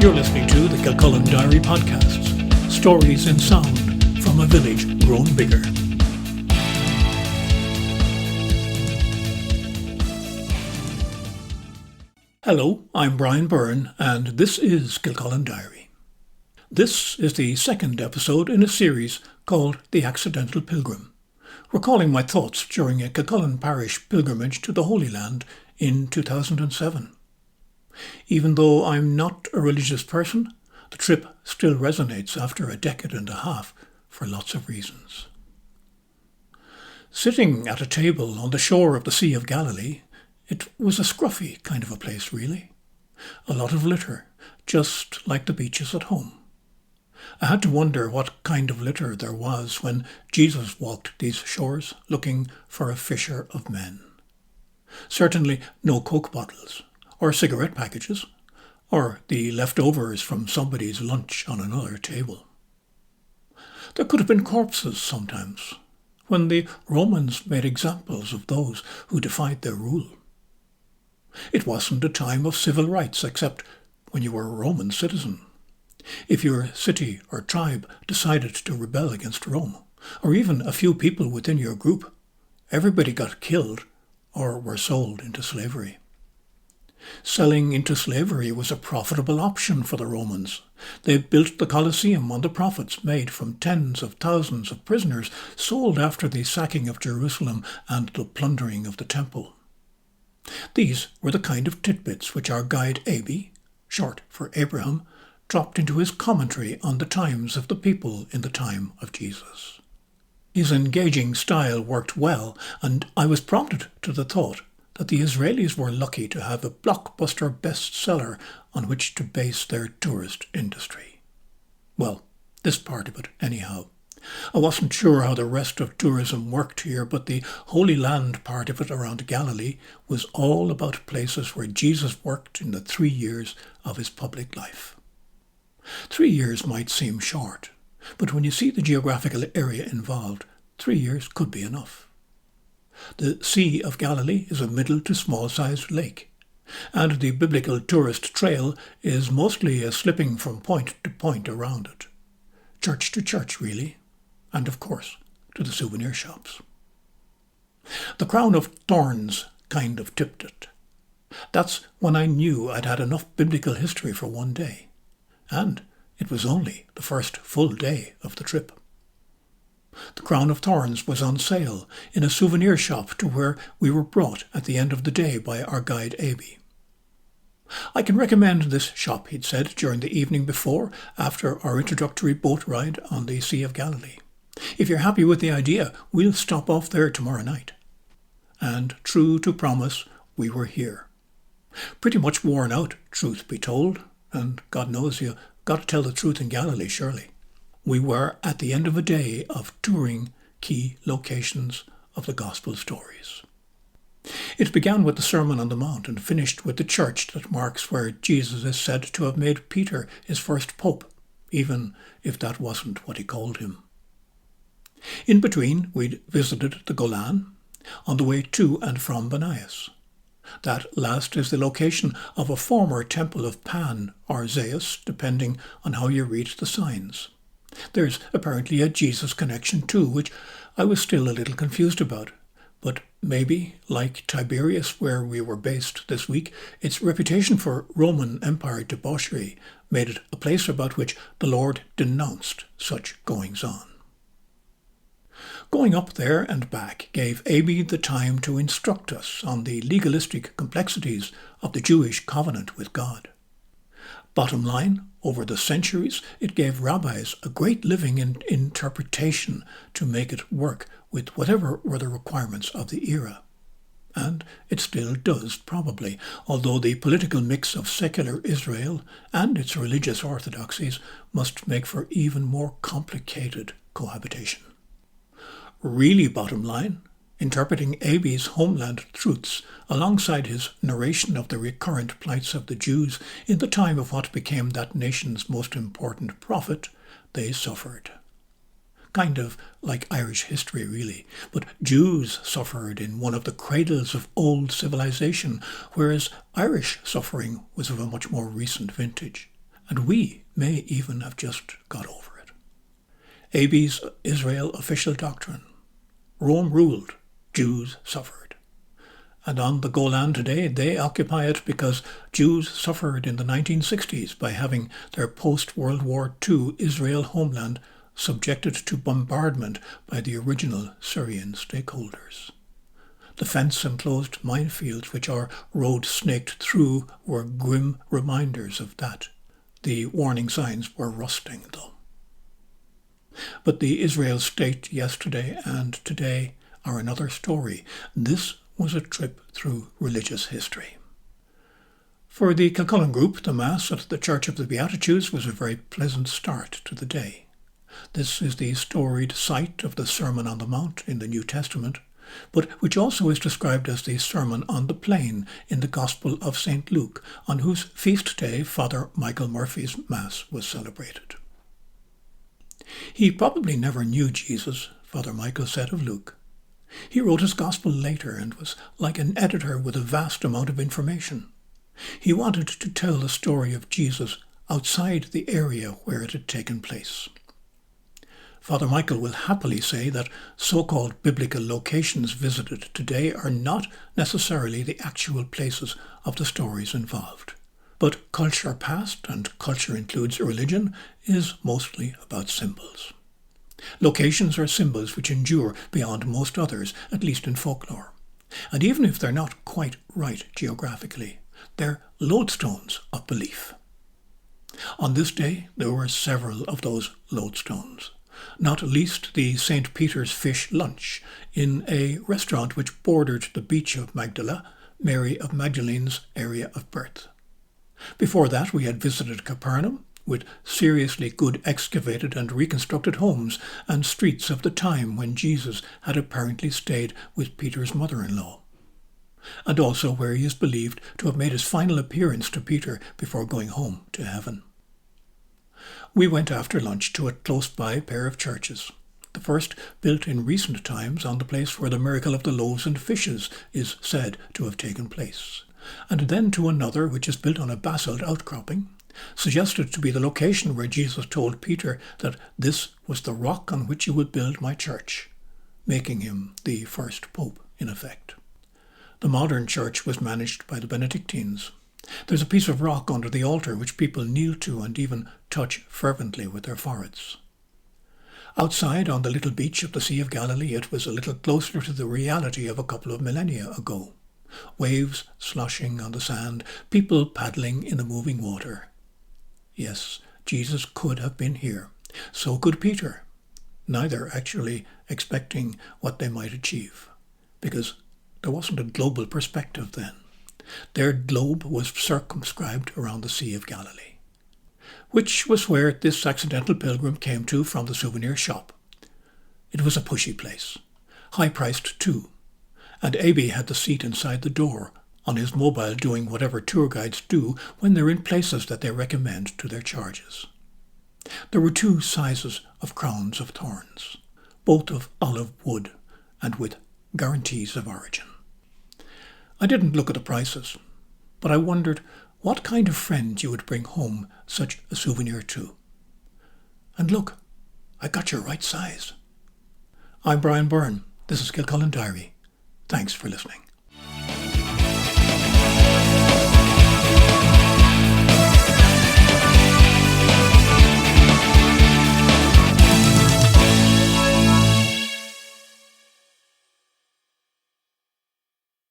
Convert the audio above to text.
You're listening to the Kilcullen Diary Podcasts, stories in sound from a village grown bigger. Hello, I'm Brian Byrne, and this is Kilcullen Diary. This is the second episode in a series called The Accidental Pilgrim, recalling my thoughts during a Kilcullen Parish pilgrimage to the Holy Land in 2007. Even though I'm not a religious person, the trip still resonates after a decade and a half for lots of reasons. Sitting at a table on the shore of the Sea of Galilee, it was a scruffy kind of a place, really. A lot of litter, just like the beaches at home. I had to wonder what kind of litter there was when Jesus walked these shores looking for a fisher of men. Certainly no Coke bottles, or cigarette packages, or the leftovers from somebody's lunch on another table. There could have been corpses sometimes, when the Romans made examples of those who defied their rule. It wasn't a time of civil rights except when you were a Roman citizen. If your city or tribe decided to rebel against Rome, or even a few people within your group, everybody got killed or were sold into slavery. Selling into slavery was a profitable option for the Romans. They built the Colosseum on the profits made from tens of thousands of prisoners sold after the sacking of Jerusalem and the plundering of the temple. These were the kind of tidbits which our guide Abi, short for Abraham, dropped into his commentary on the times of the people in the time of Jesus. His engaging style worked well, and I was prompted to the thought that the Israelis were lucky to have a blockbuster bestseller on which to base their tourist industry. Well, this part of it anyhow. I wasn't sure how the rest of tourism worked here, but the Holy Land part of it around Galilee was all about places where Jesus worked in the 3 years of his public life. 3 years might seem short, but when you see the geographical area involved, 3 years could be enough. The Sea of Galilee is a middle to small-sized lake, and the biblical tourist trail is mostly a slipping from point to point around it. Church to church, really, and of course, to the souvenir shops. The crown of thorns kind of tipped it. That's when I knew I'd had enough biblical history for one day, and it was only the first full day of the trip. The crown of thorns was on sale in a souvenir shop to where we were brought at the end of the day by our guide Abi. I can recommend this shop, he'd said during the evening before, after our introductory boat ride on the Sea of Galilee. If you're happy with the idea, we'll stop off there tomorrow night. And true to promise, we were here. Pretty much worn out, truth be told, and God knows you got to tell the truth in Galilee, surely. We were at the end of a day of touring key locations of the Gospel stories. It began with the Sermon on the Mount and finished with the church that marks where Jesus is said to have made Peter his first pope, even if that wasn't what he called him. In between, we'd visited the Golan on the way to and from Banias. That last is the location of a former temple of Pan or Zeus, depending on how you read the signs. There's apparently a Jesus connection too, which I was still a little confused about. But maybe, like Tiberias, where we were based this week, its reputation for Roman Empire debauchery made it a place about which the Lord denounced such goings-on. Going up there and back gave Abi the time to instruct us on the legalistic complexities of the Jewish covenant with God. Bottom line, over the centuries, it gave rabbis a great living in interpretation to make it work with whatever were the requirements of the era. And it still does, probably, although the political mix of secular Israel and its religious orthodoxies must make for even more complicated cohabitation. Really bottom line, interpreting Abi's homeland truths alongside his narration of the recurrent plights of the Jews in the time of what became that nation's most important prophet, they suffered. Kind of like Irish history, really, but Jews suffered in one of the cradles of old civilization, whereas Irish suffering was of a much more recent vintage. and we may even have just got over it. AB's Israel official doctrine. Rome ruled, Jews suffered. And on the Golan today, they occupy it because Jews suffered in the 1960s by having their post-World War II Israel homeland subjected to bombardment by the original Syrian stakeholders. The fence-enclosed minefields which our road snaked through were grim reminders of that. The warning signs were rusting, though. But the Israel state yesterday and today are another story. This was a trip through religious history. For the Kilcullen group, the Mass at the Church of the Beatitudes was a very pleasant start to the day. This is the storied site of the Sermon on the Mount in the New Testament, but which also is described as the Sermon on the Plain in the Gospel of St. Luke, on whose feast day Father Michael Murphy's Mass was celebrated. He probably never knew Jesus, Father Michael said of Luke. He wrote his Gospel later and was like an editor with a vast amount of information. He wanted to tell the story of Jesus outside the area where it had taken place. Father Michael will happily say that so-called biblical locations visited today are not necessarily the actual places of the stories involved. But culture past, and culture includes religion, is mostly about symbols. Locations are symbols which endure beyond most others, at least in folklore. And even if they're not quite right geographically, they're lodestones of belief. On this day, there were several of those lodestones. Not least the St. Peter's Fish Lunch in a restaurant which bordered the beach of Magdala, Mary of Magdalene's area of birth. Before that we had visited Capernaum, with seriously good excavated and reconstructed homes and streets of the time when Jesus had apparently stayed with Peter's mother-in-law, and also where he is believed to have made his final appearance to Peter before going home to heaven. We went after lunch to a close-by pair of churches. The first built in recent times on the place where the miracle of the loaves and fishes is said to have taken place, and then to another which is built on a basalt outcropping, suggested to be the location where Jesus told Peter that this was the rock on which he would build my church, making him the first pope in effect. The modern church was managed by the Benedictines. There's a piece of rock under the altar which people kneel to and even touch fervently with their foreheads. Outside on the little beach of the Sea of Galilee, it was a little closer to the reality of a couple of millennia ago. Waves sloshing on the sand, people paddling in the moving water. Yes, Jesus could have been here. So could Peter, neither actually expecting what they might achieve, because there wasn't a global perspective then. Their globe was circumscribed around the Sea of Galilee, which was where this accidental pilgrim came to from the souvenir shop. It was a pushy place, high-priced too, and AB had the seat inside the door, on his mobile doing whatever tour guides do when they're in places that they recommend to their charges. There were two sizes of crowns of thorns, both of olive wood and with guarantees of origin. I didn't look at the prices, but I wondered what kind of friend you would bring home such a souvenir to. And look, I got your right size. I'm Brian Byrne. This is Kilcullen Diary. Thanks for listening.